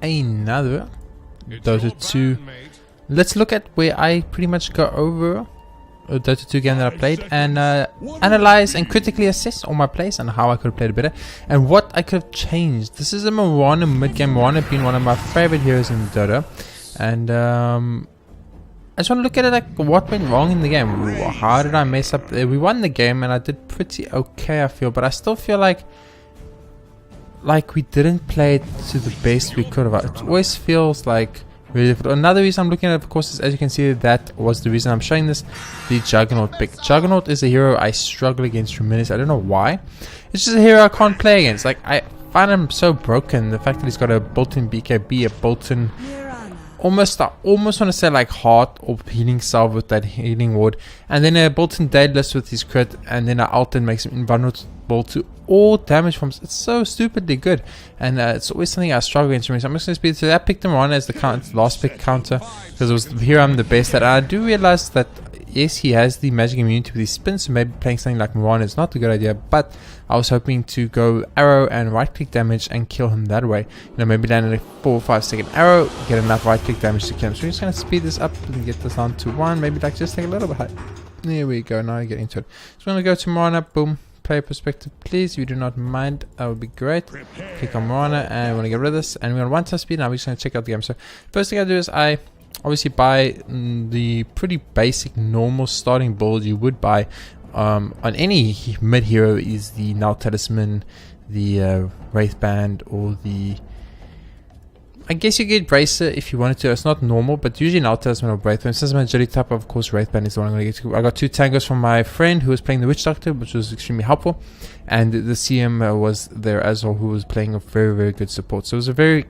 another Dota 2. Let's look at where I pretty much go over a Dota 2 game that I played and analyze and critically assess all my plays and how I could have played it better and what I could have changed. This is a MIRANA mid game. MIRANA being one of my favorite heroes in Dota, and I just want to look at it like what went wrong in the game. How did I mess up? We won the game and I did pretty okay, I feel, but I still feel like we didn't play it to the best we could have. It always feels like really difficult. Another reason I'm looking at it, of course, is as you can see, that was the reason I'm showing this, the Juggernaut pick. Juggernaut is a hero I struggle against tremendously. I don't know why. It's just a hero I can't play against. Like, I find him so broken. The fact that he's got a built-in BKB, a built-in I almost want to say like heart or healing salve with that healing ward, and then a built-in Daedalus with his crit, and then an ult and makes him invulnerable to all damage forms. It's so stupidly good, and it's always something I struggle against. So I'm just going to speed. So I picked him on as the last pick counter because it was here I'm the best at. And I do realize that yes, he has the magic immunity with his spin, so maybe playing something like MIRANA is not a good idea, but I was hoping to go arrow and right click damage and kill him that way. You know, maybe land a 4 or 5 second arrow, get enough right click damage to kill him. So we're just going to speed this up and get this down to 1, maybe like just take a little bit high. There we go, now I get into it. So I'm going to go to MIRANA, boom, player perspective please, if you do not mind, that would be great. Click on MIRANA and we're going to get rid of this, and we're going to 1 time speed. Now we're just going to check out the game. So first thing I do is I obviously buy the pretty basic normal starting build you would buy on any mid hero, is the Null Talisman, the Wraith Band, or the, I guess you get Bracer if you wanted to. It's not normal, but usually Null Talisman or Wraith Band. Since my agility type, of course Wraith Band is the one I'm going to get to. I got 2 tangos from my friend who was playing the Witch Doctor, which was extremely helpful, and the CM was there as well, who was playing a very, very good support. So it was a very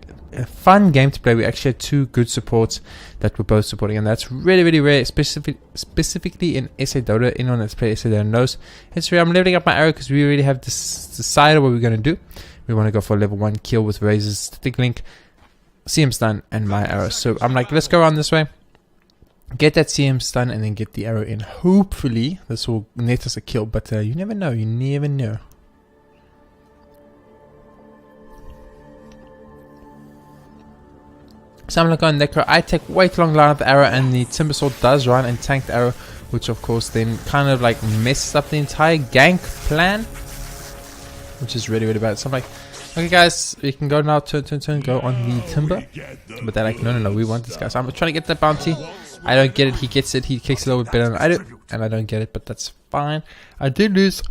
fun game to play. We actually had 2 good supports that were both supporting, and that's really, really rare, specifically in SA Dota. Anyone that's played SA Dota knows it's rare. I'm leveling up my arrow because we really have decided what we're going to do. We want to go for a level 1 kill with Razor's Static Link, CM stun, and my arrow. So I'm like, let's go around this way, get that CM stun, and then get the arrow in. Hopefully this will net us a kill, but you never know. You never know. So I'm going to go on Necro. I take way too long line up the arrow, and the Timber Sword does run and tank the arrow, which of course then kind of like messes up the entire gank plan, which is really, really bad. So I'm like, okay guys, we can go now, turn, go on the Timber. But they're like, no, we want this guy. So I'm trying to get that bounty. I don't get it, he gets it, he kicks it a little bit better than I do, and I don't get it, but that's fine. I did lose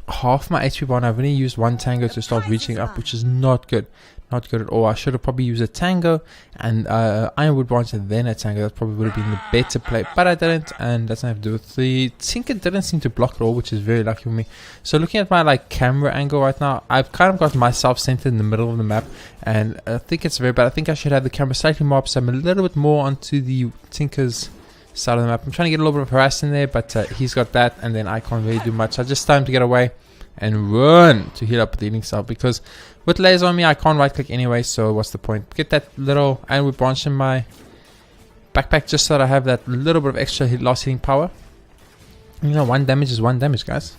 half my HP bar, and I've only used 1 tango to start reaching up, which is not good. Not good at all. I should have probably used a tango and Ironwood branch and then a tango. That probably would have been the better play, but I didn't, and that's nothing to do with the Tinker. Didn't seem to block at all, which is very lucky for me. So looking at my like camera angle right now, I've kind of got myself centered in the middle of the map, and I think it's very bad. I think I should have the camera slightly more up, so I'm a little bit more onto the Tinker's side of the map. I'm trying to get a little bit of harass in there, but he's got that, and then I can't really do much. So just time to get away and run to heal up the healing cell, because with layers on me I can't right click anyway, so what's the point? Get that little Ironwood branch in my backpack just so that I have that little bit of extra loss hitting power. You know, 1 damage is 1 damage, guys.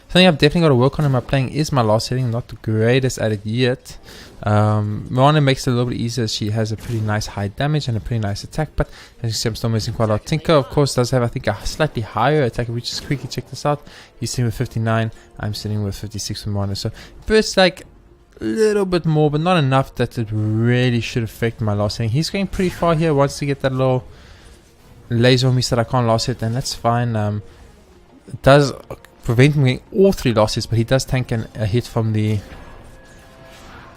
Something I've definitely got to work on in my playing is my loss hitting. Not the greatest at it yet. MIRANA makes it a little bit easier. She has a pretty nice high damage and a pretty nice attack, but as you see, I'm still missing quite a lot. Tinker, of course, does have, I think, a slightly higher attack, which is quickly check this out. He's sitting with 59, I'm sitting with 56 with MIRANA. So first, like a little bit more, but not enough that it really should affect my loss hitting. He's going pretty far here. Wants to get that little laser on me so that I can't loss hit, and that's fine. It does prevent me getting all 3 losses, but he does tank a hit from the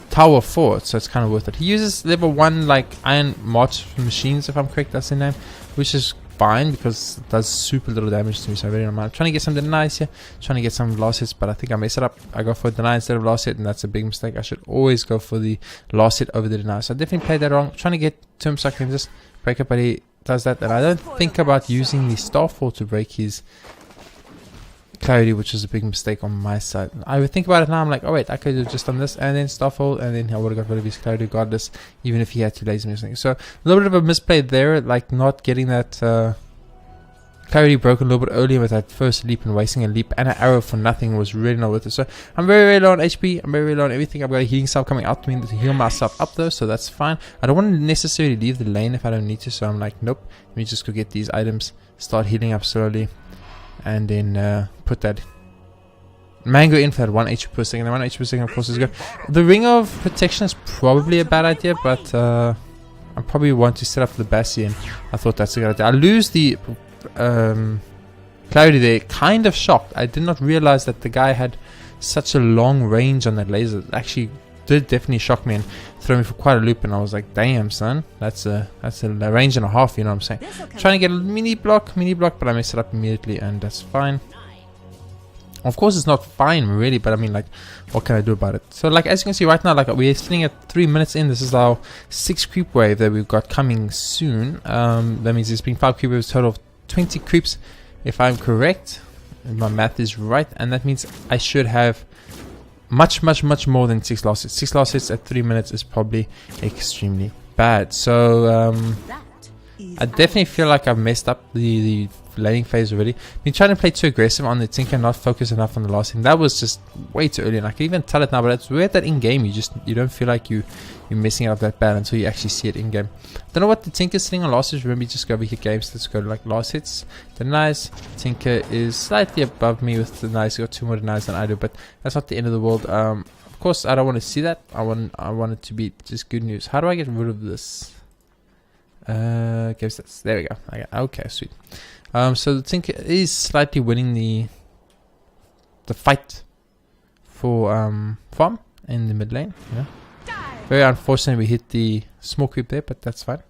Tower Fort, so it's kind of worth it. He uses level 1 like Iron March Machines, if I'm correct, that's the name, which is fine because it does super little damage to me, so I really don't mind. I'm trying to get some denies here, trying to get some loss hits, but I think I mess it up. I go for a deny instead of loss hit, and that's a big mistake. I should always go for the loss hit over the deny, so I definitely played that wrong. I'm trying to get to him so I can just break up, but he does that, and I don't think about using the Starfall to break his clarity, which is a big mistake on my side. I would think about it now, I'm like, oh wait, I could have just done this and then Starfall, and then I would have got rid of his clarity regardless, even if he had to laser me or something. So a little bit of a misplay there, like not getting that clarity broke a little bit earlier with that first leap, and wasting a leap and an arrow for nothing was really not worth it. So I'm very low on HP, I'm very low on everything. I've got a healing salve coming out to me to heal myself up though, so that's fine. I don't want to necessarily leave the lane if I don't need to, so I'm like, nope, let me just go get these items, start healing up slowly, and then put that mango in for that 1 HP per second. The 1 HP per second of course is good. The ring of protection is probably a bad idea, but I probably want to set up the Bastion. I thought that's a good idea. I lose the clarity there, kind of shocked. I did not realize that the guy had such a long range on that laser. It actually did definitely shock me and throw me for quite a loop, and I was like, damn son, that's a range and a half, you know what I'm saying. Trying to get a mini block, but I messed it up immediately, and that's fine. Of course it's not fine really, but I mean, like, what can I do about it? So like, as you can see right now, like, we're sitting at 3 minutes in. This is our 6th creep wave that we've got coming soon. That means there's been 5 creep waves, total of 20 creeps if I'm correct, and my math is right, and that means I should have much more than 6 losses. 6 losses at 3 minutes is probably extremely bad. So I definitely feel like I've messed up the laning phase already. Been trying to play too aggressive on the Tinker, not focus enough on the last thing. That was just way too early, and I can even tell it now, but it's weird that in game you don't feel like you're messing it up that bad until you actually see it in game. Don't know what the Tinker's sitting on last hits. Remember, just go over here games. Let's go to like last hits. Denies. Tinker is slightly above me with the denies. He got 2 more denies than I do, but that's not the end of the world. Of course I don't want to see that. I want it to be just good news. How do I get rid of this? There we go. Okay, sweet. So the Tinker is slightly winning the fight for farm in the mid lane. Yeah. Very unfortunate we hit the small creep there, but that's fine.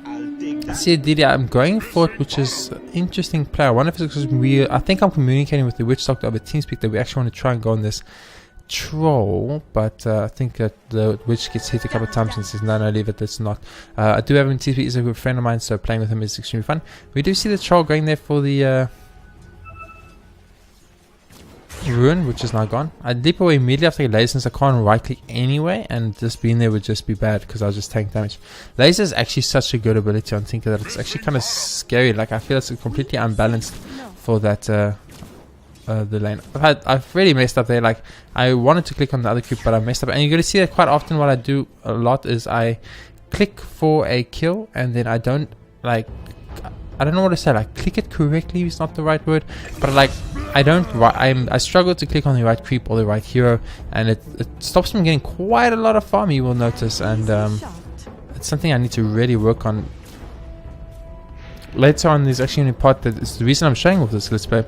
I see a DD. I'm going for it, which is an interesting play. I wonder if it's because I think I'm communicating with the witch doctor over TeamSpeak that we actually want to try and go on this troll, but I think that the witch gets hit a couple of times and says no, leave it, that's not. I do have him in TP, he's a good friend of mine, so playing with him is extremely fun. We do see the troll going there for the ruin, which is now gone. I leap away immediately after laser since I can't right click anyway, and just being there would just be bad because I'll just tank damage. Laser is actually such a good ability on Tinker that it's actually kind of scary. Like, I feel it's completely unbalanced for that the lane. I've really messed up there. Like, I wanted to click on the other creep, but I messed up, and you're gonna see that quite often. What I do a lot is I click for a kill, and then I don't know what to say, like, click it correctly is not the right word, but like, I struggle to click on the right creep or the right hero, and it stops me from getting quite a lot of farm, you will notice, and it's something I need to really work on. Later on, there's actually a part that is the reason I'm showing off this let's play.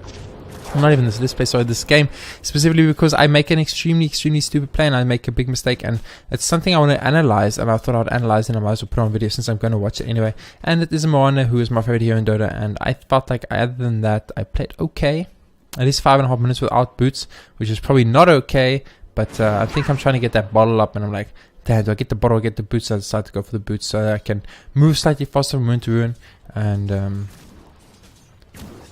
Not even this let's play, sorry, this game, specifically because I make an extremely stupid play and I make a big mistake, and it's something I want to analyze, and I thought I'd analyze it and I might as well put it on video since I'm going to watch it anyway. And it is MIRANA, who is my favorite hero in Dota, and I felt like other than that I played okay. At least 5.5 minutes without boots, which is probably not okay, but I think I'm trying to get that bottle up, and I'm like, damn, do I get the bottle or get the boots? So I decided to go for the boots so that I can move slightly faster from ruin to ruin, and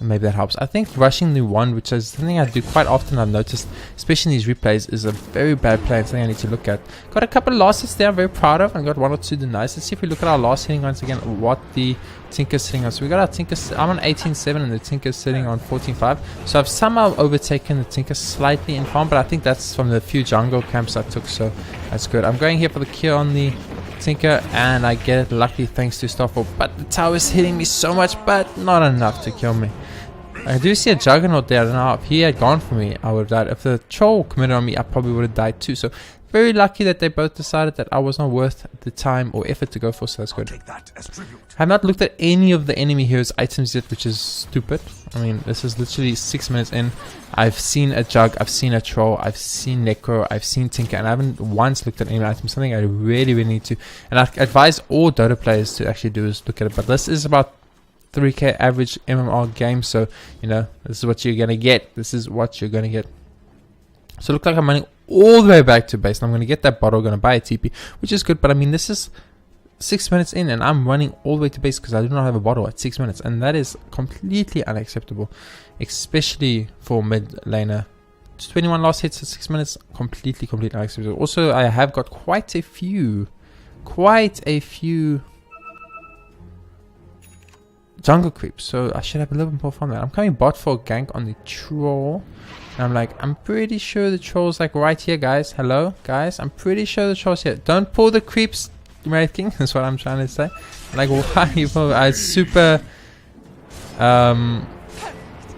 maybe that helps. I think rushing the wand, which is something I do quite often, I've noticed, especially in these replays, is a very bad play and something I need to look at. Got a couple of last hits there I'm very proud of, and got 1 or 2 denies. Let's see if we look at our last hitting once again, what the Tinker's sitting on. So we got our Tinker, I'm on 18.7 and the Tinker's sitting on 14.5. So I've somehow overtaken the Tinker slightly in farm, but I think that's from the few jungle camps I took, so that's good. I'm going here for the kill on the Tinker, and I get it luckily thanks to Starfall, but the tower is hitting me so much, but not enough to kill me. I do see a Juggernaut there. I don't know if he had gone for me, I would have died. If the troll committed on me, I probably would have died too. So very lucky that they both decided that I was not worth the time or effort to go for, so that's good. I have not looked at any of the enemy heroes' items yet, which is stupid. I mean, this is literally 6 minutes in. I've seen a Jug, I've seen a Troll, I've seen Necro, I've seen Tinker, and I haven't once looked at any items. Something I really need to. And I advise all Dota players to actually do is look at it. But this is about 3k average MMR game, so you know, this is what you're gonna get. So it looks like I'm running all the way back to base, and I'm gonna get that bottle, gonna buy a TP, which is good. But I mean, this is 6 minutes in and I'm running all the way to base because I do not have a bottle at 6 minutes, and that is completely unacceptable, especially for mid laner. 21 last hits at 6 minutes, completely unacceptable. Also, I have got quite a few jungle creep, so I should have a little bit more fun there. I'm coming bot for a gank on the troll. And I'm like, I'm pretty sure the troll's like right here, guys. Hello, guys. I'm pretty sure the troll's here. Don't pull the creeps, Wraith King. That's what I'm trying to say. Like, why you pull? I super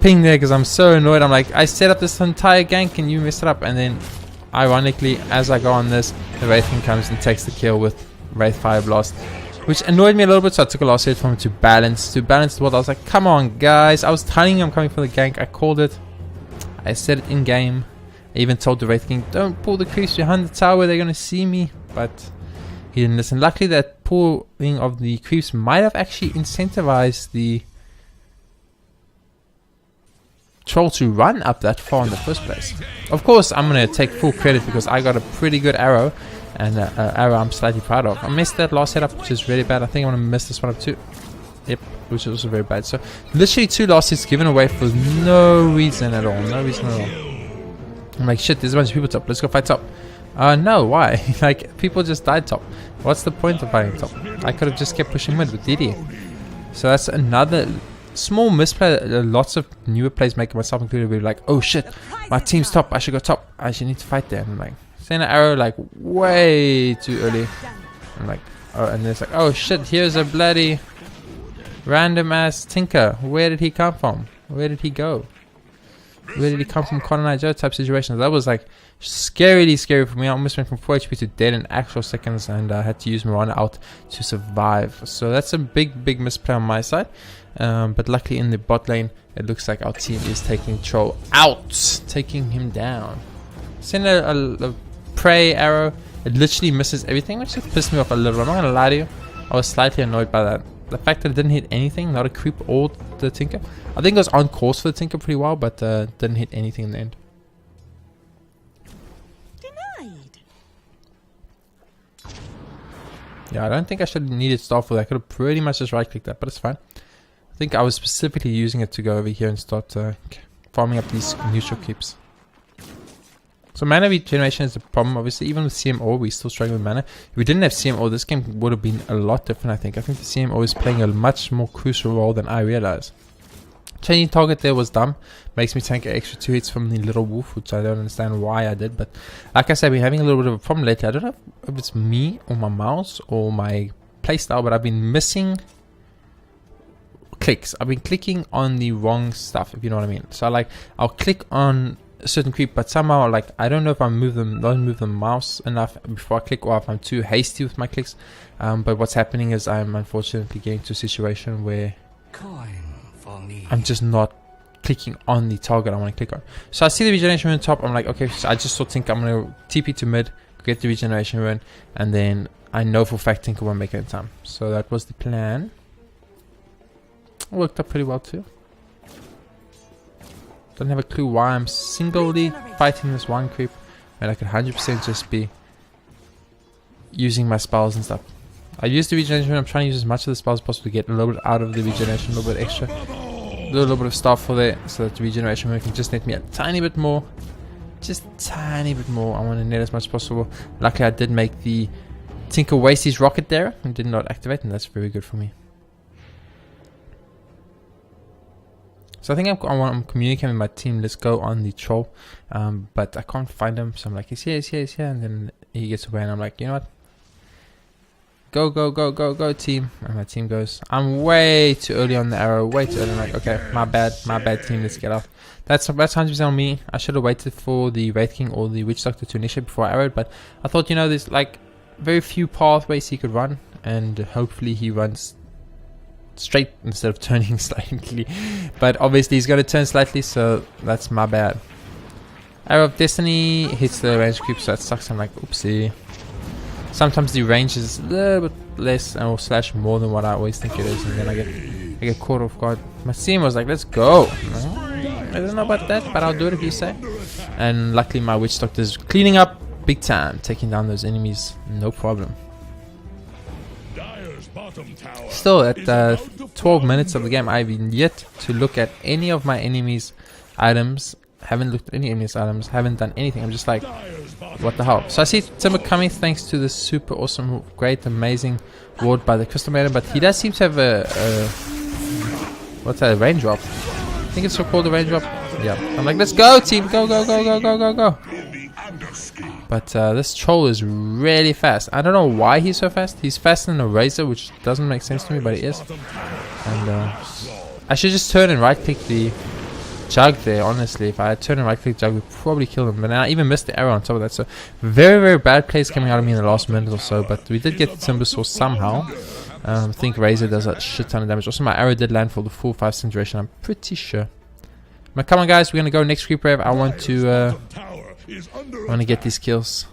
ping there because I'm so annoyed. I'm like, I set up this entire gank and you messed it up. And then, ironically, as I go on this, the Wraith King comes and takes the kill with Wraith Fire Blast, which annoyed me a little bit. So I took a last hit from him to balance the world. I was like, come on, guys. I was telling you I'm coming for the gank. I called it. I said it in game. I even told the Wraith King, don't pull the creeps behind the tower, they're gonna see me. But he didn't listen. Luckily, that pulling of the creeps might have actually incentivized the troll to run up that far in the first place. Of course, I'm gonna take full credit because I got a pretty good arrow, and arrow I'm slightly proud of. I missed that last setup, which is really bad. I think I'm gonna miss this one up too. Yep, which is also very bad. So literally 2 last hits given away for no reason at all. No reason at all. I'm like, shit, there's a bunch of people top. Let's go fight top. No, why? Like, people just died top. What's the point of fighting top? I could have just kept pushing mid with DD. So that's another small misplay. Lots of newer players, making myself included, be like, oh shit, my team's top. I should go top. I should need to fight there. And I'm like, send an arrow like way too early. I'm like, oh, and it's like, oh shit, here's a bloody random ass tinker. Where did he come from? Where did he go? Where did he come from? Colonized Joe type situation. That was like scarily scary for me. I almost went from 4 HP to dead in actual seconds, and I had to use Mirana out to survive. So that's a big misplay on my side. But luckily in the bot lane, it looks like our team is taking troll out, taking him down. Send a prey arrow. It literally misses everything, which just pissed me off a little. I'm not gonna lie to you. I was slightly annoyed by that. The fact that it didn't hit anything, not a creep or the tinker. I think it was on course for the tinker pretty well, but didn't hit anything in the end. Denied. Yeah, I don't think I should have needed star for that. I could have pretty much just right clicked that, but it's fine. I think I was specifically using it to go over here and start farming up these neutral keeps. So mana regeneration is a problem, obviously. Even with CMO, we still struggle with mana. If we didn't have CMO, this game would have been a lot different, I think. I think the CMO is playing a much more crucial role than I realized. Changing target there was dumb. Makes me take an extra 2 hits from the little wolf, which I don't understand why I did. But like I said, I've been having a little bit of a problem lately. I don't know if it's me or my mouse or my playstyle, but I've been missing clicks. I've been clicking on the wrong stuff, if you know what I mean. So like, I'll click on a certain creep, but somehow like I don't know if I don't move the mouse enough before I click, or if I'm too hasty with my clicks. But what's happening is I'm unfortunately getting to a situation where I'm just not clicking on the target I want to click on. So I see the regeneration rune top. I'm like, okay, so I just think I'm gonna TP to mid, get the regeneration rune, and then I know for a fact Tinker won't make it in time. So that was the plan. It worked out pretty well too. Don't have a clue why I'm singly fighting this one creep, and I could 100% just be using my spells and stuff. I use the regeneration. I'm trying to use as much of the spells as possible to get a little bit out of the regeneration, a little bit extra. Do a little bit of stuff for there, so that the regeneration can just net me a tiny bit more. Just a tiny bit more. I want to net as much as possible. Luckily, I did make the Tinker waste his rocket there and did not activate, and that's very good for me. So I think I'm communicating with my team. Let's go on the troll, but I can't find him. So I'm like, he's here, and then he gets away, and I'm like, you know what? Go, team. And my team goes, I'm way too early on the arrow, way too early. I'm like, okay, my bad team. Let's get off. That's 100% on me. I should have waited for the Wraith King or the Witch Doctor to initiate before I arrowed, but I thought, you know, there's like very few pathways he could run, and hopefully he runs straight instead of turning slightly. But obviously he's going to turn slightly, so that's my bad. Arrow of Destiny hits the range creep, so that sucks. I'm like, oopsie. Sometimes the range is a little bit less or slash more than what I always think it is, and then I get caught off guard. My team was like, let's go. I don't know about that, but I'll do it if you say. And luckily my Witch Doctor is cleaning up big time, taking down those enemies, no problem. Still at 12 minutes of the game, I've yet to look at any of my enemies' items. Haven't looked at any enemies' items. Haven't done anything. I'm just like, what the hell? So I see Timber coming thanks to this super awesome, great, amazing ward by the Crystal Maiden, but he does seem to have a what's that, raindrop? I think it's called the raindrop. Yeah. I'm like, let's go team, go, go, go, go, go, go, go. But this troll is really fast. I don't know why he's so fast. He's faster than a razor, which doesn't make sense to me, but he is. And I should just turn and right click the jug there, honestly. If I had turned and right click jug, we'd probably kill him. But then I even missed the arrow on top of that. So very, very bad plays coming out of me in the last minute or so. But we did get the Timber Saw somehow. I think razor does a shit ton of damage. Also, my arrow did land for the full 5% duration, I'm pretty sure. But come on, guys, we're gonna go next creep wave. I want to get these kills.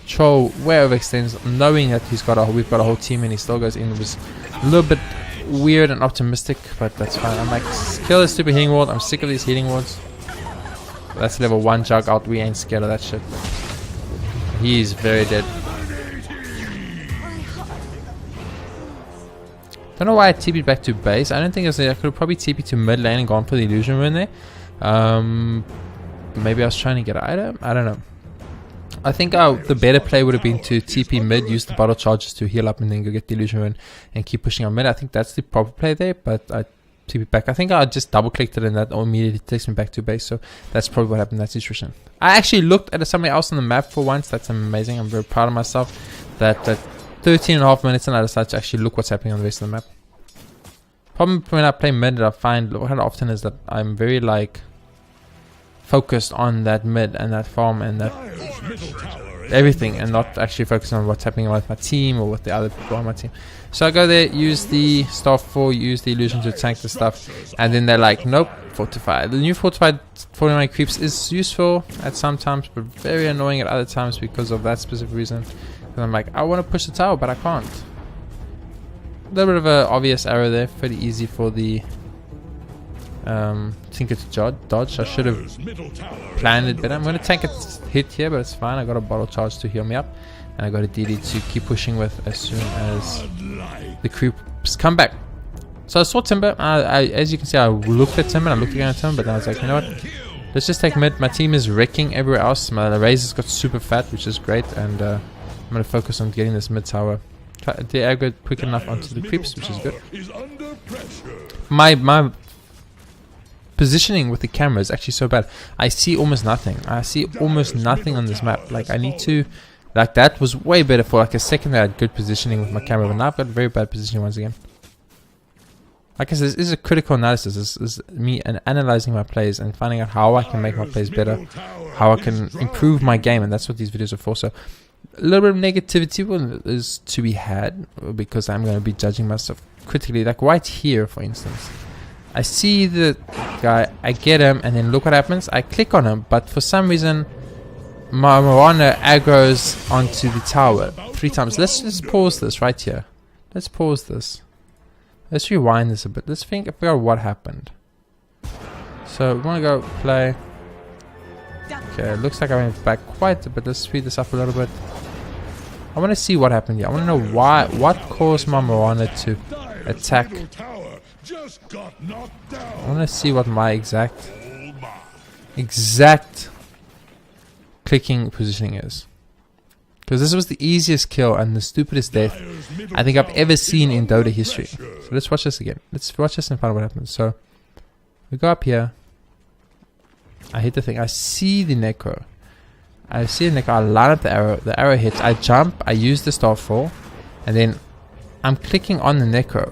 Troll way overextends, knowing that we've got a whole team, and he still goes in. It was a little bit weird and optimistic, but that's fine. I'm like, kill this stupid healing ward. I'm sick of these healing wards. That's level 1 jug out. We ain't scared of that shit. He's very dead. Don't know why I TP'd back to base. I don't think I could have probably TP'd to mid lane and gone for the illusion rune there. Maybe I was trying to get an item. I don't know. I think the better play would have been to TP mid, use the bottle charges to heal up, and then go get the illusion rune and keep pushing on mid. I think that's the proper play there, but I TP back. I think I just double clicked it and that immediately takes me back to base. So that's probably what happened in that situation. I actually looked at somebody else on the map for once. That's amazing. I'm very proud of myself. That 13.5 minutes and I decided to actually look what's happening on the rest of the map. Problem when I play mid, I find what often is that I'm very like focused on that mid and that farm and that everything, and not actually focused on what's happening with my team or with the other people on my team. So I go there, use the staff 4, use the illusion to tank the stuff, and then they're like, nope, fortify. The new fortified 49 creeps is useful at some times, but very annoying at other times because of that specific reason. And I'm like, I want to push the tower, but I can't. A little bit of an obvious arrow there, pretty easy for the Tinker to dodge. I should have planned it better. I'm going to tank a hit here, but it's fine. I got a bottle charge to heal me up, and I got a DD to keep pushing with as soon as the creeps come back. So I saw Timber. As you can see, I looked at Timber, I looked again at Timber, but then I was like, you know what? Let's just take mid. My team is wrecking everywhere else. My razor's got super fat, which is great, and I'm going to focus on getting this mid tower. The aggro quick enough onto the creeps, which is good. My positioning with the camera is actually so bad. I see almost nothing. I see almost nothing on this map. Like I need to, like that was way better for like a second. I had good positioning with my camera, but now I've got very bad positioning once again. Like I said, this is a critical analysis. This is me analyzing my plays and finding out how I can make my plays better, how I can improve my game, and that's what these videos are for. So a little bit of negativity is to be had because I'm going to be judging myself critically. Like right here, for instance, I see the guy, I get him, and then look what happens. I click on him, but for some reason my Mirana aggroes onto the tower 3 times. Let's just pause this right here. Let's pause this. Let's rewind this a bit. Let's figure out what happened. So we want to go play. Okay, looks like I went back quite a bit. Let's speed this up a little bit. I want to see what happened here. I want to know what caused my Mirana to attack. I want to see what my exact clicking positioning is. Because this was the easiest kill and the stupidest death I think I've ever seen in Dota history. So let's watch this again. Let's watch this and find out what happens. So we go up here. I hit the thing. I see the necro. I line up the arrow. The arrow hits. I jump. I use the star fall, and then I'm clicking on the necro.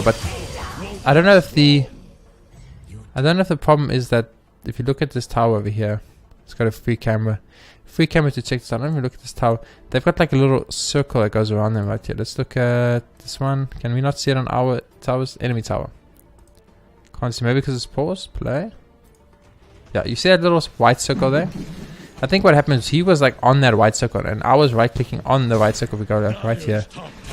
But I don't know if the problem is that if you look at this tower over here, it's got a free camera to check this out. Let me look at this tower. They've got like a little circle that goes around them right here. Let's look at this one. Can we not see it on our towers? Enemy tower. Can't see. Maybe because it's paused. Play. Yeah, you see that little white circle there? I think what happened is he was like on that white circle, and I was right clicking on the white circle. We go like right here.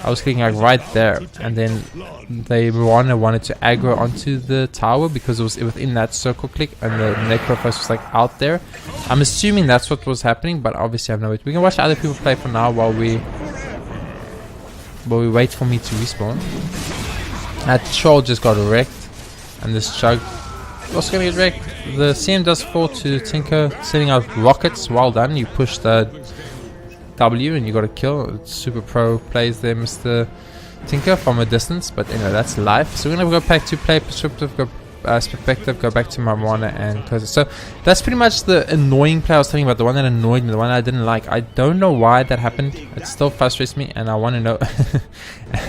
I was clicking like right there, and then they wanted to aggro onto the tower because it was within that circle click, and the necrophos was like out there. I'm assuming that's what was happening, but obviously I have no idea. We can watch other people play for now while we wait for me to respawn. That troll just got wrecked, and this chug also gonna get wrecked. The CM does fall to Tinker, setting out rockets. Well done. You push the W and you got a kill. It's super pro plays there, Mr. Tinker from a distance, but anyway, that's life. So we're gonna go back to play prescriptive, go perspective, go back to MIRANA and close it. So that's pretty much the annoying play I was talking about, the one that annoyed me, the one I didn't like. I don't know why that happened. It still frustrates me, and I want to know.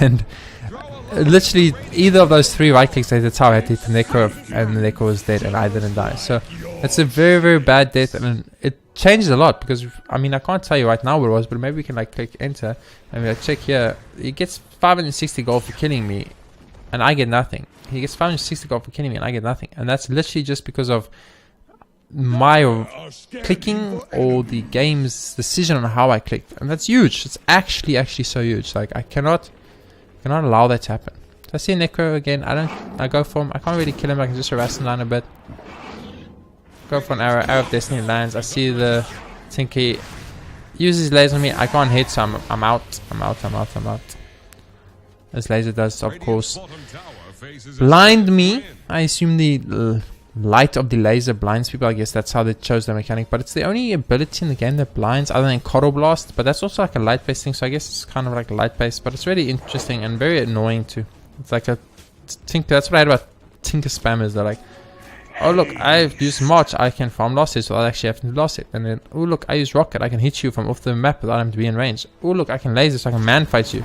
And literally, either of those 3 right clicks, that's how I hit the Necro, and the Necro was dead, and I didn't die. So it's a very, very bad death, and it changes a lot because I mean I can't tell you right now what it was, but maybe we can like click enter. I mean, I check here. He gets 560 gold for killing me, and I get nothing. He gets 560 gold for killing me, and I get nothing. And that's literally just because of my clicking or the game's decision on how I clicked, and that's huge. It's actually so huge. Like I cannot allow that to happen. So I see Necro again. I go for him. I can't really kill him. I can just harass him down a bit. Go for an arrow. Arrow of Destiny lands. I see the Tinky uses laser on me. I can't hit, so I'm out. I'm out. This laser does, of course, blind me. I assume the light of the laser blinds people. I guess that's how they chose the mechanic. But it's the only ability in the game that blinds, other than Coral Blast. But that's also like a light-based thing. So I guess it's kind of like light-based. But it's really interesting and very annoying too. It's like a Tinker. That's what I had about Tinker spammers. They're like, oh look, I've used March, I can farm losses without actually having to loss it. And then, oh look, I use Rocket, I can hit you from off the map without having to be in range. Oh look, I can laser so I can man fight you.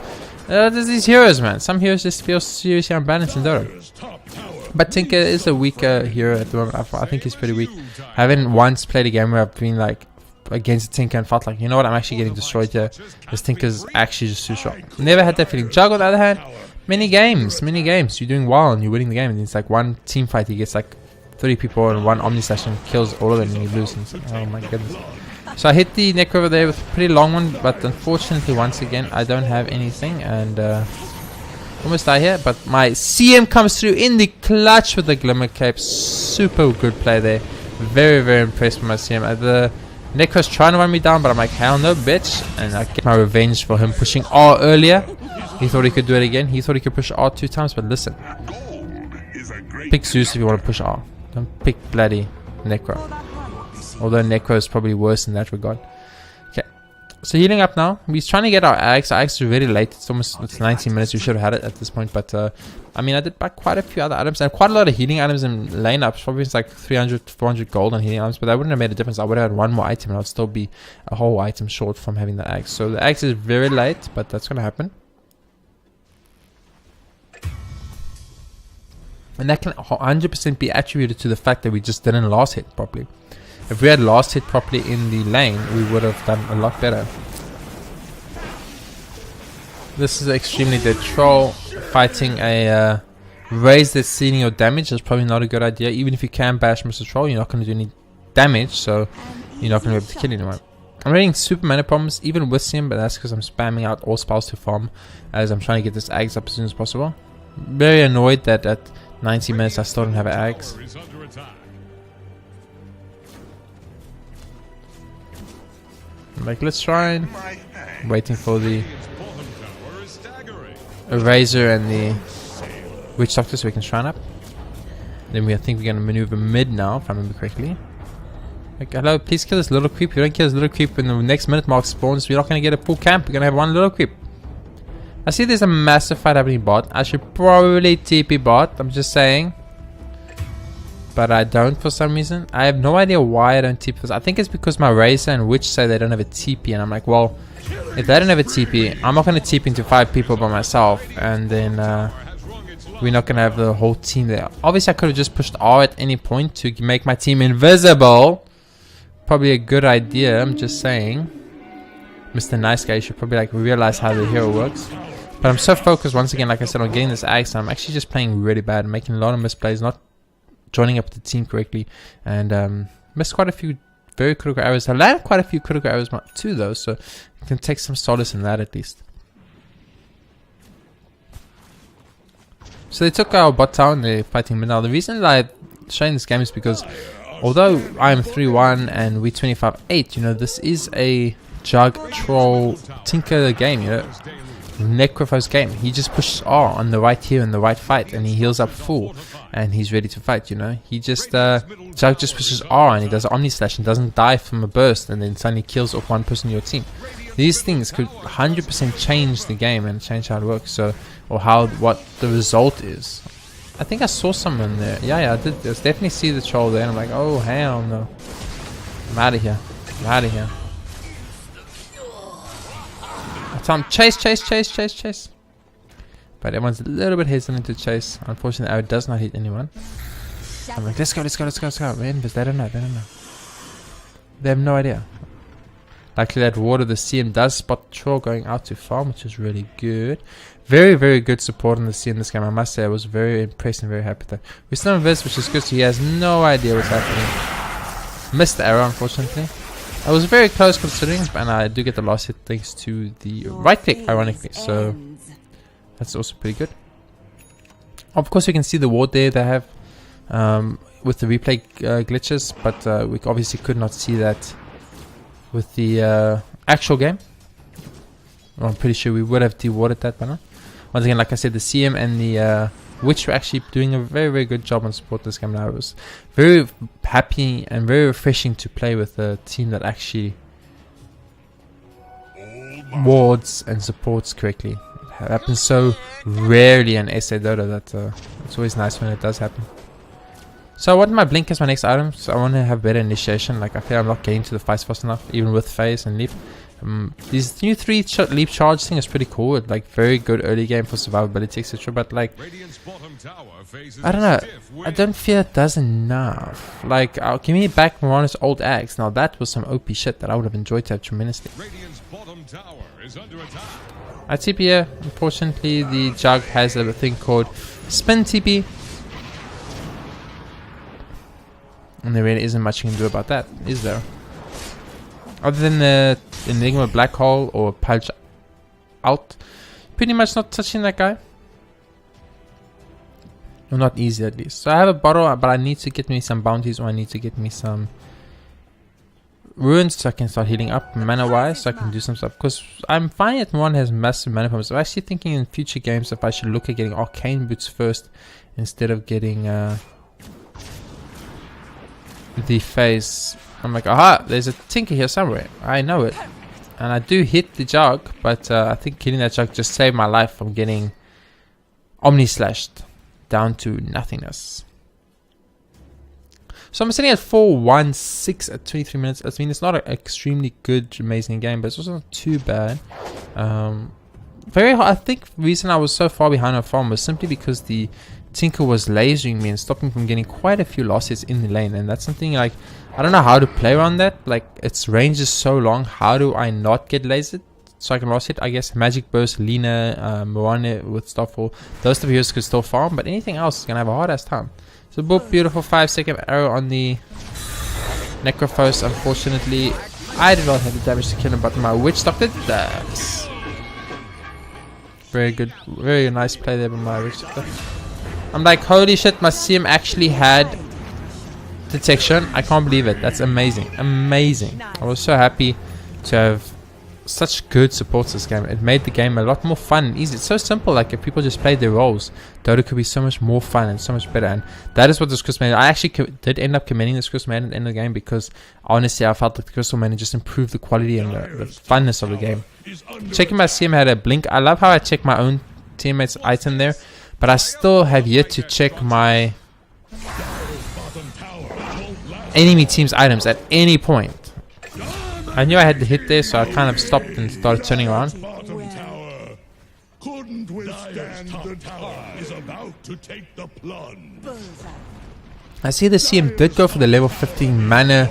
There's these heroes, man. Some heroes just feel seriously unbalanced in Dota. But Tinker is a weaker hero at the moment. I think he's pretty weak. I haven't once played a game where I've been like against Tinker and felt like, you know what, I'm actually getting destroyed here. This Tinker's actually just too strong. Never had that feeling. Jug on the other hand, many games. You're doing well and you're winning the game, and it's like one team fight, he gets like 30 people and one Omni Slash and kills all of them and you lose. And like, oh my goodness. So I hit the Necro over there with a pretty long one, but unfortunately once again I don't have anything, and almost die here. But my CM comes through in the clutch with the Glimmer Cape. Super good play there. Very, very impressed with my CM. The Necro's trying to run me down, but I'm like, hell no, bitch. And I get my revenge for him pushing R earlier. He thought he could do it again. He thought he could push R 2 times, but listen. Pick Zeus if you want to push R. Don't pick bloody Necro. Although Necro is probably worse in that regard. Okay. So healing up now. We're trying to get our Axe. Our Axe is really late. It's 19 minutes. We should have had it at this point. But I mean, I did buy quite a few other items. And quite a lot of healing items in lane ups. Probably it's like 300, 400 gold on healing items. But that wouldn't have made a difference. I would have had one more item and I'd still be a whole item short from having the Axe. So the Axe is very late. But that's going to happen. And that can 100% be attributed to the fact that we just didn't last hit properly. If we had last hit properly in the lane, we would have done a lot better. This is extremely dead troll. Fighting a raise that's sealing your damage is probably not a good idea. Even if you can bash Mr. Troll, you're not going to do any damage, so you're not going to be able to kill anyone. I'm getting super mana problems even with him, but that's because I'm spamming out all spells to farm as I'm trying to get this Axe up as soon as possible. Very annoyed that at 90 minutes I still don't have an Axe. Like, let's try and waiting for the Eraser and the Witch Doctor so we can shrine up. Then I think we're gonna maneuver mid now, if I remember correctly. Like, hello, please kill this little creep. If you don't kill this little creep when the next minute mark spawns, we're not gonna get a full camp. We're gonna have one little creep. I see there's a massive fight happening bot. I should probably TP bot, I'm just saying. But I don't for some reason. I have no idea why I don't TP this. I think it's because my Razor and Witch say they don't have a TP. And I'm like, well, if they don't have a TP, I'm not going to TP into 5 people by myself. And then we're not going to have the whole team there. Obviously, I could have just pushed R at any point to make my team invisible. Probably a good idea, I'm just saying. Mr. Nice Guy, you should probably like realize how the hero works. But I'm so focused, once again, like I said, on getting this Axe. I'm actually just playing really bad, making a lot of misplays, not joining up with the team correctly, and missed quite a few very critical arrows. I landed quite a few critical arrows too, though, so you can take some solace in that at least. So they took our bot town. They're fighting mid now. The reason that I'm showing this game is because although I am 3-1 and we 25-8, you know, this is a Jug Troll Tinker game, you know. Necrophos game. He just pushes R on the right here in the right fight and he heals up full and he's ready to fight, you know. He just Jug just pushes R and he does an Omni Slash and doesn't die from a burst and then suddenly kills off one person in your team. these things could 100% change the game and change how it works. So, or what the result is. I think I saw someone there. Yeah, I did. I definitely see the troll there. And I'm like, oh hell no! I'm out of here. I'm out of here. Tom, chase. But everyone's a little bit hesitant to chase. Unfortunately, arrow does not hit anyone. I'm like, let's go. Man, but they don't know. They have no idea. Luckily, that water, the CM does spot the troll going out to farm, which is really good. Very, very good support on the CM this game. I must say, I was very impressed and very happy with that. We're still on Viz, which is good, so he has no idea what's happening. Missed the arrow, unfortunately. I was very close considering, and I do get the last hit thanks to the right click, ironically. So that's also pretty good. Of course, you can see the ward there they have with the replay glitches, but we obviously could not see that with the actual game. Well, I'm pretty sure we would have dewarded that by now. Once again, like I said, the CM and the Witch were actually doing a very, very good job on support this game. Now, it was very happy and very refreshing to play with a team that actually wards and supports correctly. It happens so rarely in SA Dota that it's always nice when it does happen. So I want my blink as my next item. So I want to have better initiation. Like I feel I'm not getting to the fights fast enough, even with phase and leap. These new 3 leap charge thing is pretty cool. It's like very good early game for survivability, etc. But like, I don't know. I don't feel it does enough. Like, give me back Mirana's old axe. Now that was some OP shit that I would have enjoyed to have tremendously. I TP here. Unfortunately, the jug has a thing called spin TP. And there really isn't much you can do about that, is there? Other than the Enigma Black Hole or Punch Out. Pretty much not touching that guy. Or not easy at least. So I have a bottle, but I need to get me some bounties, or I need to get me some ruins so I can start healing up mana wise, so I can do some stuff. Because I'm finding that one has massive mana problems. I'm actually thinking in future games if I should look at getting arcane boots first instead of getting the phase. I'm like, aha, there's a tinker here somewhere. I know it. And I do hit the jug, but I think killing that jug just saved my life from getting omni slashed down to nothingness. So I'm sitting at 4-1-6 at 23 minutes. I mean, it's not an extremely good, amazing game, but it's also not too bad. Very hard. I think the reason I was so far behind on farm was simply because the Tinker was lasering me and stopping from getting quite a few losses in the lane, and that's something like I don't know how to play around that. Like, its range is so long. How do I not get lasered so I can loss hit? I guess Magic Burst, Lina, Mirana with Starfall, those type of heroes could still farm, but anything else is gonna have a hard ass time. So boop, beautiful 5-second arrow on the Necrophos. Unfortunately, I did not have the damage to kill him, but my Witch Doctor does. Very good, very nice play there by my Witch Doctor. I'm like, holy shit, my CM actually had detection. I can't believe it. That's amazing. Amazing. I was so happy to have such good supports this game. It made the game a lot more fun and easy. It's so simple. Like, if people just played their roles, Dota could be so much more fun and so much better. And that is what this Crystal Maiden, I actually did end up commending this Crystal Maiden at the end of the game, because honestly I felt that the Crystal Maiden just improved the quality and the funness of the game. Checking my CM had a blink. I love how I check my own teammate's item there, but I still have yet to check my enemy team's items at any point. I knew I had to hit there, so I kind of stopped and started turning around. Couldn't withstand the tower is about to take the plunge. I see the CM did go for the level 15 mana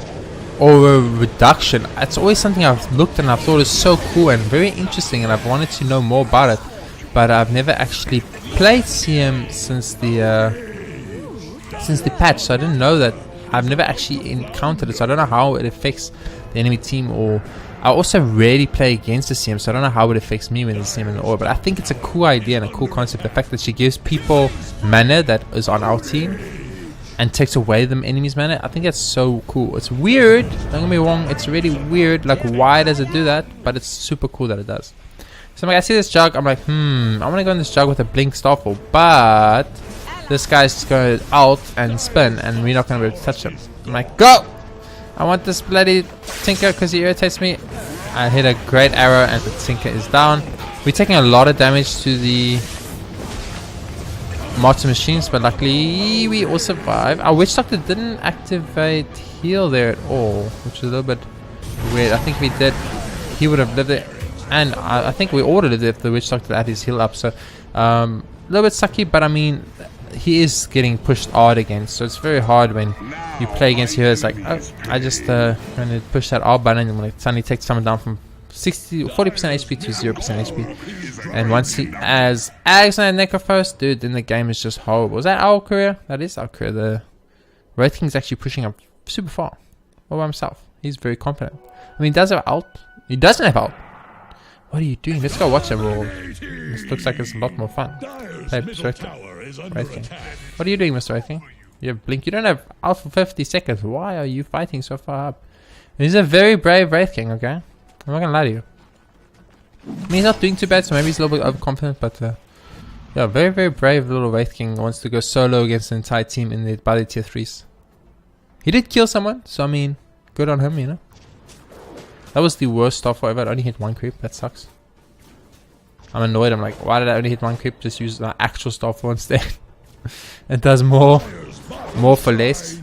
or reduction. It's always something I've looked and I've thought is so cool and very interesting, and I've wanted to know more about it, but I've never actually played CM since the patch, so I didn't know that. I've never actually encountered it, so I don't know how it affects the enemy team. Or I also rarely play against the CM, so I don't know how it affects me when the CM in the aura. But I think it's a cool idea and a cool concept, the fact that she gives people mana that is on our team and takes away them enemies' mana. I think that's so cool. It's weird, don't get me wrong, it's really weird, like why does it do that? But it's super cool that it does. So I'm like, I see this jug, I'm like, I want to go in this jug with a blink starfall, but this guy's going out and spin, and we're not going to be able to touch him. I'm like, go! I want this bloody Tinker because he irritates me. I hit a great arrow and the Tinker is down. We're taking a lot of damage to the Martyr machines, but luckily we all survived. Our Witch Doctor didn't activate heal there at all, which is a little bit weird. I think we did. He would have lived it, and I think we all lived it if the Witch Doctor had his heal up. So a little bit sucky, but I mean, he is getting pushed hard again, so it's very hard when you play against heroes. Like, oh, I just going to push that R button and when it suddenly takes someone down from 40% HP to 0% HP, and once he has Ags and Necrophos, dude, then the game is just horrible. Is that our career? That is our career. The Wraith King is actually pushing up super far all by himself. He's very confident. I mean, he does have ult. He doesn't have ult. What are you doing? Let's go watch a roll. This looks like it's a lot more fun. Play Wraith King. What are you doing, Mr. Wraith King? You have blink. You don't have ult for 50 seconds. Why are you fighting so far up? He's a very brave Wraith King, okay? I'm not gonna lie to you. I mean, he's not doing too bad, so maybe he's a little bit overconfident, but yeah, very, very brave little Wraith King wants to go solo against the entire team in the by the tier 3s. He did kill someone, so I mean, good on him, you know. That was the worst stuff ever. I only hit one creep. That sucks. I'm annoyed. I'm like, why did I only hit one creep? Just use the actual Starfall instead. It does more for less.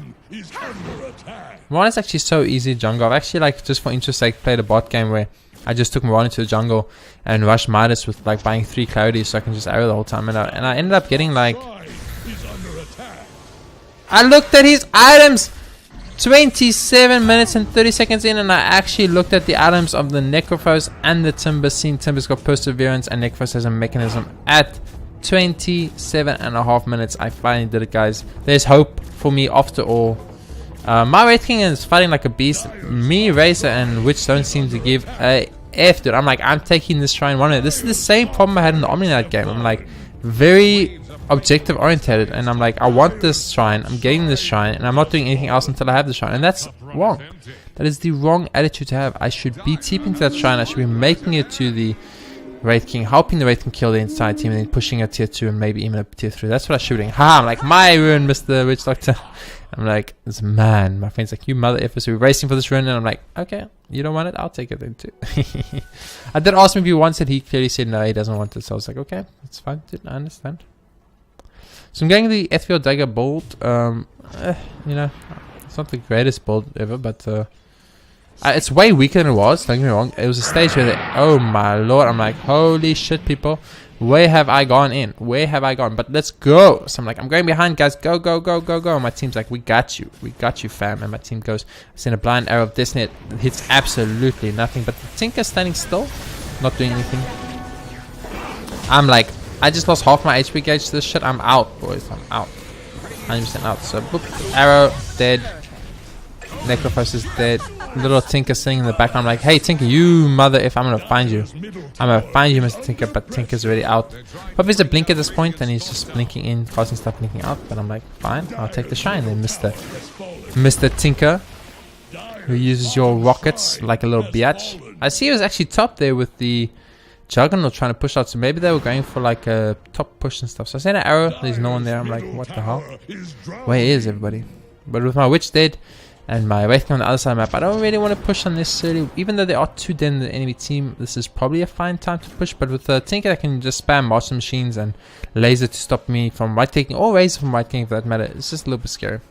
Mirana is actually so easy jungle. I've actually, like, just for interest sake, played a bot game where I just took Mirana to the jungle and rushed Midas with like buying 3 clarities so I can just arrow the whole time, and I ended up getting like, I looked at his items 27 minutes and 30 seconds in, and I actually looked at the items of the Necrophos and the Timber. Seen Timber's got Perseverance and Necrophos has a Mechanism. At 27.5 minutes I finally did it, guys. There's hope for me after all. My Wraith King is fighting like a beast. Me, Razor, and Witch don't seem to give a F, dude. I'm like, I'm taking this shrine one way. This is the same problem I had in the Omni Knight game. I'm like, very objective oriented, and I'm like, I want this shrine, I'm getting this shrine, and I'm not doing anything else until I have the shrine, and that's wrong. That is the wrong attitude to have. I should be TPing to that shrine. I should be making it to the Wraith King, helping the Wraith King kill the entire team, and then pushing a tier 2 and maybe even a tier 3. That's what I should be doing. Ha! I'm like, my ruin, Mr. Witch Doctor. I'm like, this man, my friend's like, you mother effers, we're racing for this run, and I'm like, okay, you don't want it, I'll take it then too. I did ask him if he wants it, he clearly said no, he doesn't want it, so I was like, okay, that's fine, dude, I understand. So I'm getting the FPL Dagger build. You know, it's not the greatest build ever, but it's way weaker than it was, don't get me wrong. It was a stage where oh my lord, I'm like, holy shit, people, where have I gone in? Where have I gone? But let's go. So I'm like, I'm going behind, guys, go, go, go, go, go. And my team's like, we got you, fam. And my team goes, I send a blind arrow of Destiny, it hits absolutely nothing, but the Tinker's standing still, not doing anything. I'm like, I just lost half my HP gauge to this shit. I'm out, boys. I'm out. 100% out. So, boop. Arrow, dead. Necrophos is dead. Little Tinker sitting in the background. I'm like, hey, Tinker, you mother if I'm going to find you. I'm going to find you, Mr. Tinker. But Tinker's already out. Probably a blink at this point, and he's just blinking in, causing stuff blinking out. But I'm like, fine. I'll take the shine then, Mr. Tinker, who uses your rockets like a little biatch. I see he was actually top there with the Juggernaut trying to push out, so maybe they were going for like a top push and stuff. So I sent an arrow, there's no one there. I'm like, what the hell? Where is everybody? But with my Witch dead and my Wraith King on the other side of the map, I don't really want to push unnecessarily. Even though there are 2 dead in the enemy team, this is probably a fine time to push. But with the Tinker, I can just spam Master Machines and Laser to stop me from right-clicking, or Razor from right-clicking for that matter. It's just a little bit scary.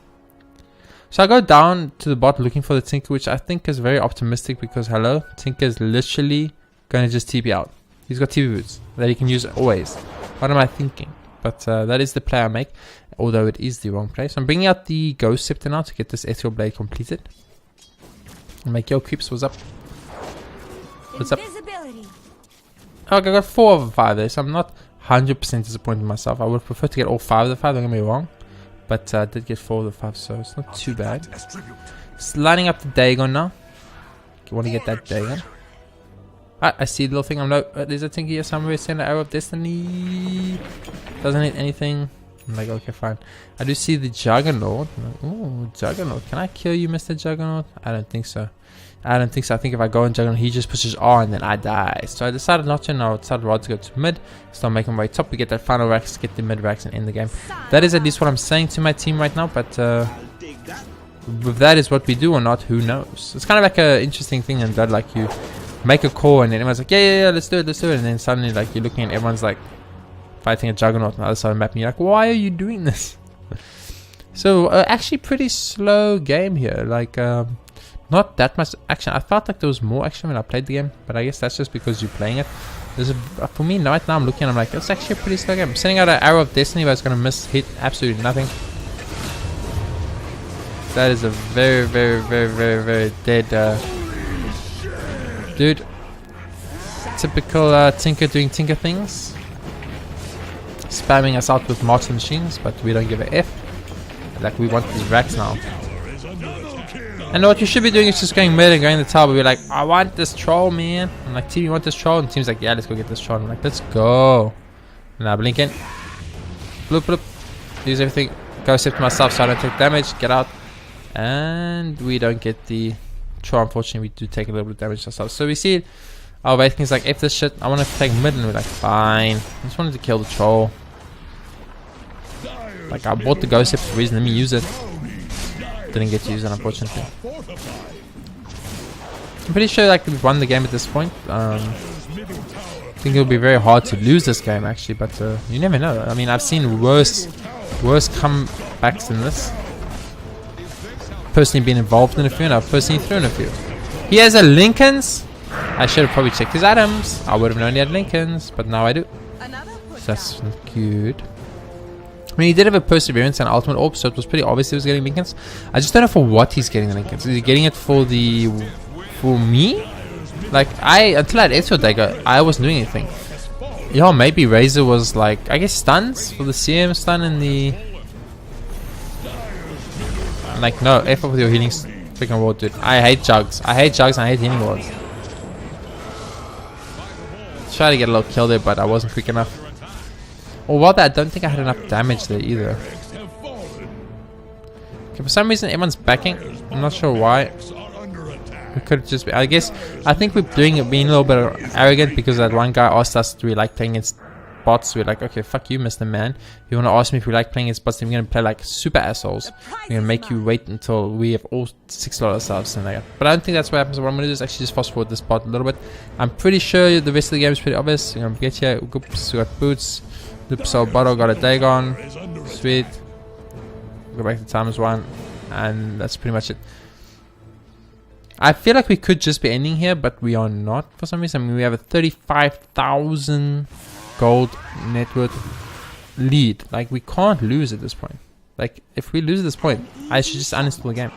So I go down to the bot looking for the Tinker, which I think is very optimistic because, hello, Tinker is literally going to just TP out. He's got TP boots that he can use always. What am I thinking? But that is the play I make, although it is the wrong play. So I'm bringing out the Ghost Scepter now to get this Ethereal Blade completed. And make yo creeps, what's up? What's up? Oh, I got 4 of the 5 there, so I'm not 100% disappointed in myself. I would prefer to get all 5 of the 5, don't get me wrong. But I did get 4 of the 5, so it's not too bad. Just lining up the Dagon now. You want to get that Dagon. I see the little thing. I'm like, there's a Tinker here somewhere. Send an arrow of Destiny. Doesn't hit anything. I'm like, okay, fine. I do see the Juggernaut. Like, ooh, Juggernaut. Can I kill you, Mr. Juggernaut? I don't think so. I don't think so. I think if I go in Juggernaut, he just pushes R and then I die. So I decided not to, and I decided rather to go to mid. Start making my way top. We get that final racks, get the mid racks, and end the game. That is at least what I'm saying to my team right now. But if that is what we do or not, who knows? It's kind of like an interesting thing in that, like, you make a call, and then everyone's like, yeah, let's do it, and then suddenly like you're looking and everyone's like fighting a juggernaut on the other side of the map, and you're like, why are you doing this? So actually pretty slow game here, like not that much action. I felt like there was more action when I played the game, but I guess that's just because you're playing it. For me right now, I'm looking and I'm like, it's actually a pretty slow game. I'm sending out an arrow of destiny, but it's gonna hit absolutely nothing. That is a very, very, very, very, very dead dude. Typical Tinker doing Tinker things. Spamming us out with marksman machines, but we don't give a F. Like, we want these racks now. And what you should be doing is just going mid and going to the tower. We're like, I want this troll, man. I'm like, team, you want this troll? And the team's like, yeah, let's go get this troll. I'm like, let's go. And I blink in. Bloop, bloop. Use everything. Go sip to myself so I don't take damage. Get out. And we don't get the troll. Unfortunately, we do take a little bit of damage ourselves. So we see our Viking's like, F this shit. I want to take mid. And we're like, fine. I just wanted to kill the troll. Like, I bought the ghost hip for a reason. Let me use it. Didn't get to use it, unfortunately. I'm pretty sure like we've won the game at this point. I think it'll be very hard to lose this game actually, but you never know. I mean, I've seen worse comebacks than this. Personally been involved in a few, and I've personally thrown a few. He has a Lincoln's. I should have probably checked his items. I would have known he had Lincoln's, but now I do. So that's good. I mean, he did have a perseverance and ultimate orb, so it was pretty obvious he was getting Lincolns. I just don't know for what he's getting the Lincolns. Is he getting it for me? Like, until I had Ezreal Dagger, I wasn't doing anything. Yeah, maybe Razor was like, I guess stuns for the CM stun and the. Like, no, F up with your healing freaking ward, dude. I hate jugs. I hate healing wards. Try to get a little kill there, but I wasn't quick enough. Or rather, I don't think I had enough damage there either. Okay, for some reason everyone's backing. I'm not sure why. We could just be, I think we're being a little bit arrogant because that one guy asked us, do we like playing against bots? We're like, okay, fuck you, Mr. Man. You want to ask me if we like playing against bots, then we're going to play like super assholes. We're going to make you wait until we have all $6 ourselves. And like, but I don't think that's what happens. What I'm going to do is actually just fast forward this bot a little bit. I'm pretty sure the rest of the game is pretty obvious. You're going to get here. Oops, we got boots. So Bottle got a Dagon. Sweet. Go back to times 1. And that's pretty much it. I feel like we could just be ending here, but we are not for some reason. I mean, we have a 35,000 gold net worth lead. Like, we can't lose at this point. Like, if we lose at this point, I should just uninstall the game.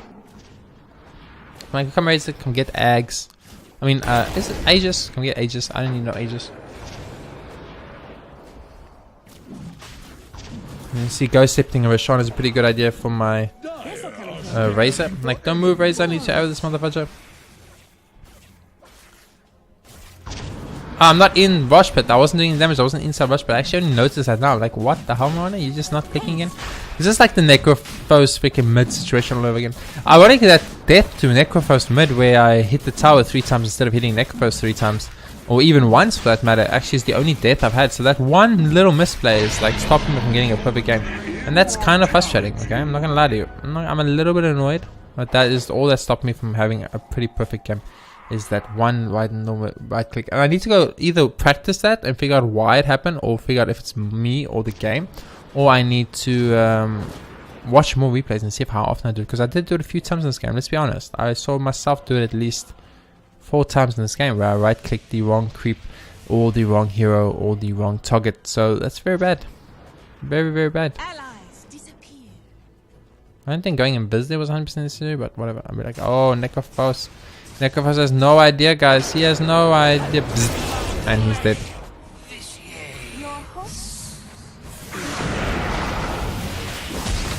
Like, come raise it, come get Ags. I mean, is it Aegis? Come get Aegis. I don't need no Aegis. You see, ghost sifting a Roshan is a pretty good idea for my Razor. Like, don't move, Razor. I need to arrow this motherfucker. I'm not in Rush Pit. I wasn't doing damage. I wasn't inside Rush Pit. I actually only noticed that now. Like, what the hell, Marana? You're just not clicking in? Is this like the Necrophos freaking mid situation all over again? Ironically, that death to Necrophos mid where I hit the tower 3 times instead of hitting Necrophos 3 times. Or even once for that matter, actually is the only death I've had. So that one little misplay is like stopping me from getting a perfect game. And that's kind of frustrating, okay? I'm not gonna lie to you. I'm a little bit annoyed. But that is all that stopped me from having a pretty perfect game. Is that one right click. And I need to go either practice that and figure out why it happened. Or figure out if it's me or the game. Or I need to watch more replays and see how often I do it. Because I did do it a few times in this game, let's be honest. I saw myself do it at least 4 times in this game where I right click the wrong creep or the wrong hero or the wrong target. So that's very bad. Very, very bad. Allies disappear. I don't think going in biz there was 100% necessary, but whatever. I'll be like, oh, Necrophos. Necrophos has no idea, guys. He has no idea. Bzz. And he's dead.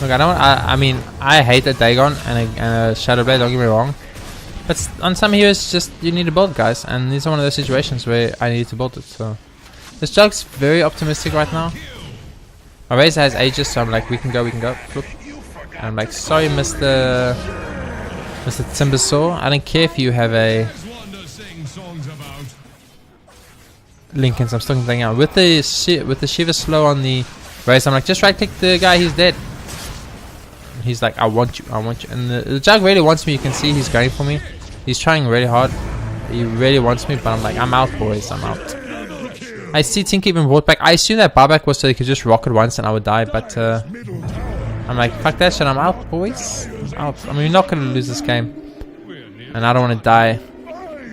Look, I mean, I hate a Dagon and a Shadow Blade, don't get me wrong. But on some heroes, just you need to build, guys, and these are one of those situations where I need to build it. So this Jug's very optimistic right now. My Razor has Aegis, so I'm like, we can go. Look. And I'm like, sorry, Mr. Timbersaw. I don't care if you have a Lincoln's. I'm still thinking out with the Shiva slow on the Razor. I'm like, just right click the guy, he's dead. And he's like, I want you. And the Jug really wants me. You can see he's going for me. He's trying really hard. He really wants me, but I'm like, I'm out, boys. I'm out. I see Tink even brought back. I assume that buyback was so he could just rock it once and I would die, but I'm like, fuck that shit. I'm out, boys. I'm out. I mean, we're not going to lose this game. And I don't want to die.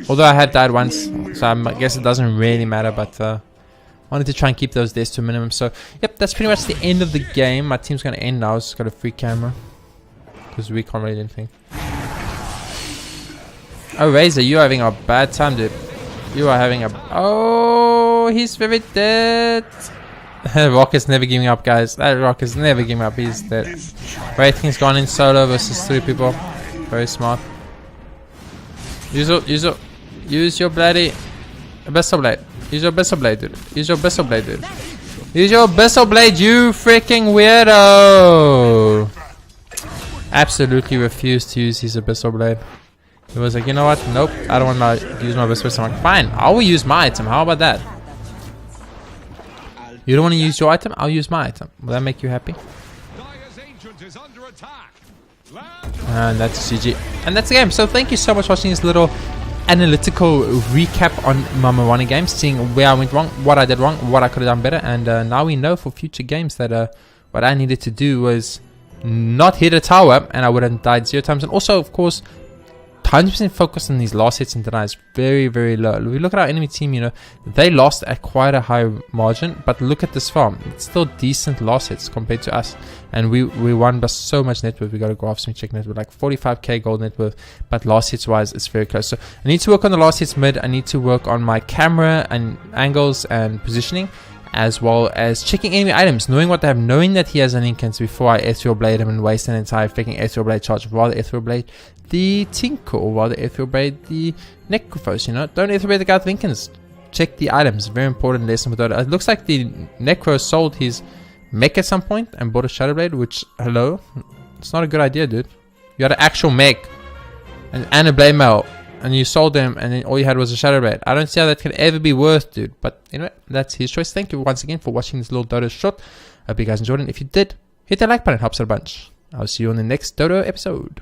Although I had died once, so I guess it doesn't really matter, but I wanted to try and keep those deaths to a minimum. So, yep, that's pretty much the end of the game. My team's going to end now. It's just got a free camera. Because we can't really do anything. Oh, Razor, you're having a bad time, dude. You are having a... Oh, he's very dead. Rock is never giving up, guys. That Rock is never giving up. He's dead. Rating's gone in solo versus 3 people. Very smart. Use your bloody Abyssal Blade. Use your Abyssal Blade, dude. Use your Abyssal Blade, dude. Use your Abyssal Blade, you freaking weirdo. Absolutely refused to use his Abyssal Blade. He was like, you know what? Nope. I don't want to use my Abyssal Blade. I'm like, fine. I will use my item. How about that? You don't want to use your item? I'll use my item. Will that make you happy? And that's GG. And that's the game. So thank you so much for watching this little analytical recap on my MIRANA game, seeing where I went wrong, what I did wrong, what I could have done better. And now we know for future games that what I needed to do was not hit a tower and I would have died 0 times. And also, of course, 100% focus on these last hits and denies. Very, very low. We look at our enemy team, you know, they lost at quite a high margin, but look at this farm. It's still decent loss hits compared to us. And we won by so much net worth. We got to go off some check net worth, like 45k gold net worth, but last hits wise, it's very close. So I need to work on the last hits mid. I need to work on my camera and angles and positioning, as well as checking enemy items, knowing what they have, knowing that he has an incance before I ethereal blade him and waste an entire freaking ethereal blade charge. Rather ethereal blade the Tinker, or rather ethereal blade the Necrophos, you know. Don't ethereal blade the guy with incance. Check the items. Very important lesson with Dota. It looks like the Necro sold his mech at some point and bought a Shadow Blade, which, hello? It's not a good idea, dude. You had an actual mech and a blade mail, and you sold them, and then all you had was a Shadow Blade. I don't see how that can ever be worth, dude. But anyway, that's his choice. Thank you once again for watching this little Dota shot. I hope you guys enjoyed it. If you did, hit that like button. It helps out a bunch. I'll see you on the next Dota episode.